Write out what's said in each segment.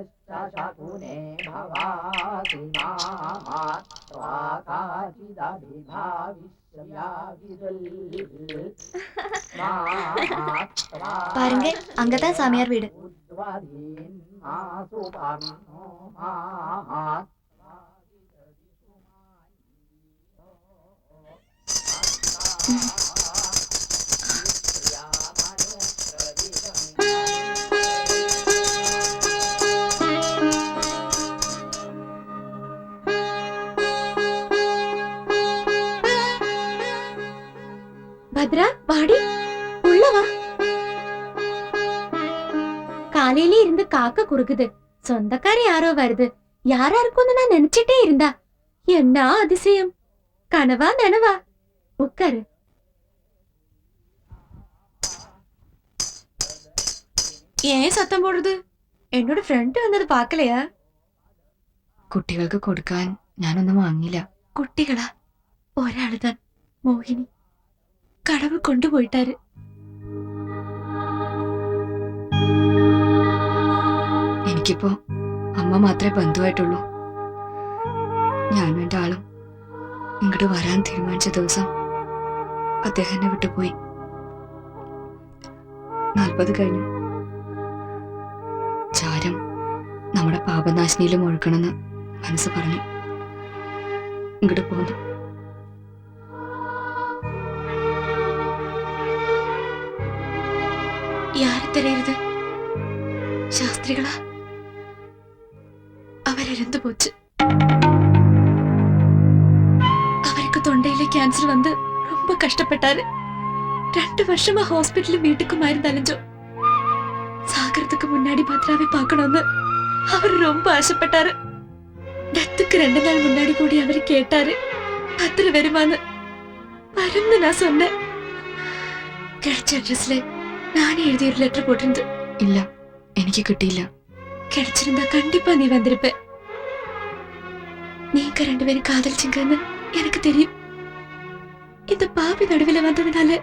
शकुने भवासि பாருங்க, அங்கதான் சாமியார் வீடு. பத்ரா, வாடி உள்ள வா. காலையில இருந்து காக்க குறுகுது. சொந்தக்காரி யாரோ வருது. யாரா இருக்கும்னு நான் நினைச்சிட்டே இருந்தா. என்ன அதிசயம்! கனவா நனவா? உட்காரு. ஏன் சத்தம் போடுது? എന്നോട് ഫ്രണ്ട് വന്നത് പാക്കലയാ? കുട്ടികൾക്ക് കൊടുക്കാൻ ഞാനൊന്നും വാങ്ങില്ല. കുട്ടികളാ? ഒരാളുതാൻ, മോഹിനി. കടവ് കൊണ്ടുപോയിട്ടാര്. എനിക്കിപ്പോ അമ്മ മാത്രമേ ബന്ധുവായിട്ടുള്ളൂ. ഞാനും എൻ്റെ ആളും ഇങ്ങോട്ട് വരാൻ തീരുമാനിച്ച ദിവസം അദ്ദേഹം എന്നെ വിട്ടുപോയി. 40 കഴിഞ്ഞു. ചാരം നമ്മുടെ പാപനാശിനിയിലും ഒഴുക്കണമെന്ന് മനസ്സ് പറഞ്ഞു. ഇങ്ങോട്ട് പോന്നു. யாரு தெரியறது? சாஸ்திரிகளா? அவர் இறந்து போச்சு. அவருக்கு தொண்டையில கேன்சர் வந்து ரொம்ப கஷ்டப்பட்டாரு. 2 வருஷமா ஹாஸ்பிட்டல் வீட்டுக்குமாயிருந்து அலைஞ்சோம். சாகறதுக்கு முன்னாடி பத்ராவை பார்க்கணும்னு அவர் ரொம்ப ஆசைப்பட்டாரு. டெத்துக்கு 2 நாள் முன்னாடி கூடி அவர் கேட்டாரு, பத்திர வருமானு. வரும்னு நான் சொன்னேன். கிடைச்ச அட்ரஸ்ல நானே எழுதி ஒரு லெட்டர் போட்டிருந்து. ഇല്ല, എനിക്ക് കിട്ടിയില്ല. கிடைச்சிருந்தா கண்டிப்பா நீ வந்திருப்ப. நீங்க 2 பேரும் காதலிச்சிங்கன்னு எனக்கு தெரியும். இந்த பாபி நடுவில் வந்ததுனால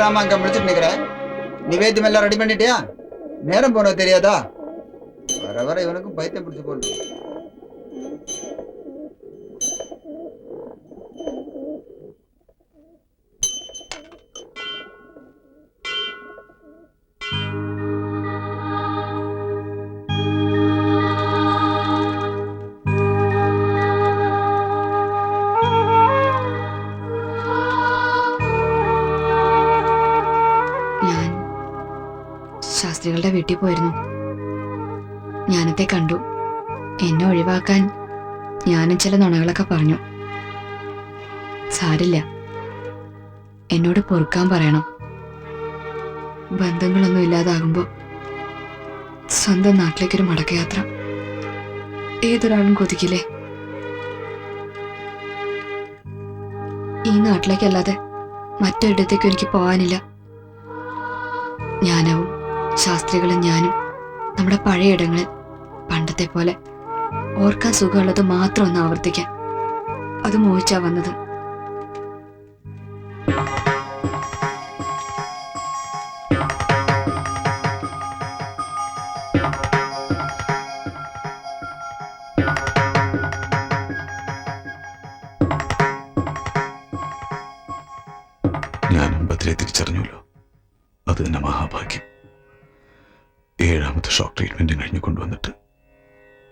ராமா அங்க முடிச்சுட்டு நிக்கிறேன். நிவேத்தியம் எல்லாம் ரெடி பண்ணிட்டியா? நேரம் போனது தெரியாதா? வர வர இவனுக்கும் பைத்தியம் பிடிச்சு போட்டு. ശാസ്ത്രികളുടെ വീട്ടിൽ പോയിരുന്നു. ഞാനത്തെ കണ്ടു. എന്നെ ഒഴിവാക്കാൻ ഞാനും ചില നുണകളൊക്കെ പറഞ്ഞു. സാരില്ല, എന്നോട് പൊറുക്കാൻ പറയണം. ബന്ധങ്ങളൊന്നും ഇല്ലാതാകുമ്പോ സ്വന്തം നാട്ടിലേക്കൊരു മടക്കയാത്ര ഏതൊരാളും കൊതിക്കില്ലേ? ഈ നാട്ടിലേക്കല്ലാതെ മറ്റൊരിടത്തേക്കും എനിക്ക് പോകാനില്ല. ഞാനാവും ശാസ്ത്രികളും ഞാനും നമ്മുടെ പഴയ ഇടങ്ങളിൽ പണ്ടത്തെ പോലെ ഓർക്കാൻ സുഖമുള്ളത് മാത്രം ഒന്ന് ആവർത്തിക്കാൻ. അത് മോഹിച്ചാ വന്നത്. ഭദ്രയെ തിരിച്ചറിഞ്ഞല്ലോ, അത് തന്നെ മഹാഭാഗ്യം. 7ാമത്തെ ഷോക്ക് ട്രീറ്റ്മെന്റും കഴിഞ്ഞ് കൊണ്ടുവന്നിട്ട്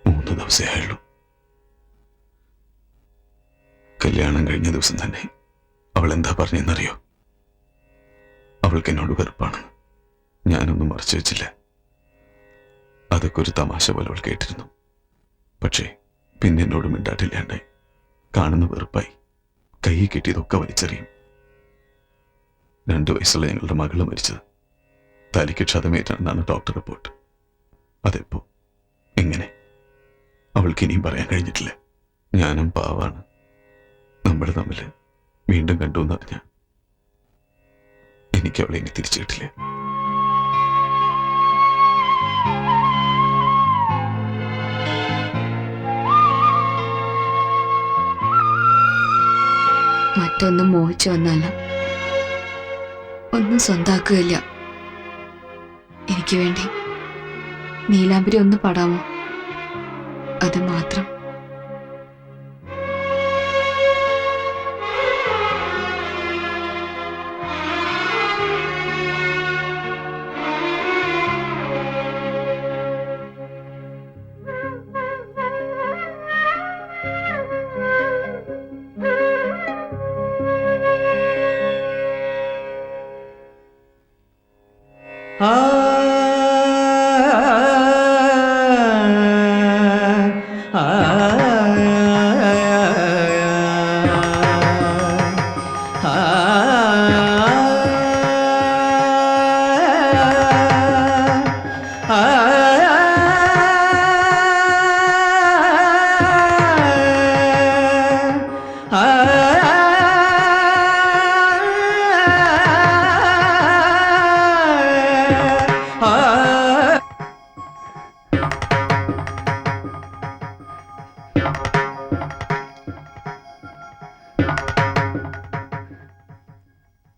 3 ദിവസമേ ആയുള്ളൂ. കല്യാണം കഴിഞ്ഞ ദിവസം തന്നെ അവൾ എന്താ പറഞ്ഞെന്നറിയോ? അവൾക്ക് എന്നോട് വെറുപ്പാണെന്ന്. ഞാനൊന്നും മറച്ചു വെച്ചില്ല. അതൊക്കെ ഒരു തമാശ പോലെ അവൾ കേട്ടിരുന്നു. പക്ഷേ പിന്നെ എന്നോട് മിണ്ടാട്ടില്ലാണ്ടായി. കാണുന്ന വെറുപ്പായി. കൈ കിട്ടിയതൊക്കെ വലിച്ചെറിയും. 2 വയസ്സുള്ള ഞങ്ങളുടെ മകള് മരിച്ചത് തലയ്ക്ക് ക്ഷതമേറ്റാണെന്നാണ് ഡോക്ടർ റിപ്പോർട്ട്. അതെപ്പോ എങ്ങനെ അവൾക്ക് ഇനിയും പറയാൻ കഴിഞ്ഞിട്ടില്ല. ഞാനും പാവാണ്. നമ്മൾ തമ്മിൽ വീണ്ടും കണ്ടു എന്നറിഞ്ഞ എനിക്ക് അവളെ ഇനി തിരിച്ചു കിട്ടില്ല. മറ്റൊന്നും മോഹിച്ചു വന്നല്ല, ഒന്നും സ്വന്താക്കുകയില്ല. എനിക്ക് വേണ്ടി നീലാംബരി ഒന്ന് പാടാമോ? അത് മാത്രം.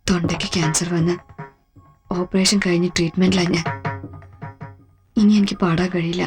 തൊണ്ടയ്ക്ക് ക്യാൻസർ വന്ന് ഓപ്പറേഷൻ കഴിഞ്ഞ് ട്രീറ്റ്മെന്റിലാണ് ഞാൻ. ഇനി എനിക്ക് പാടാൻ കഴിയില്ല.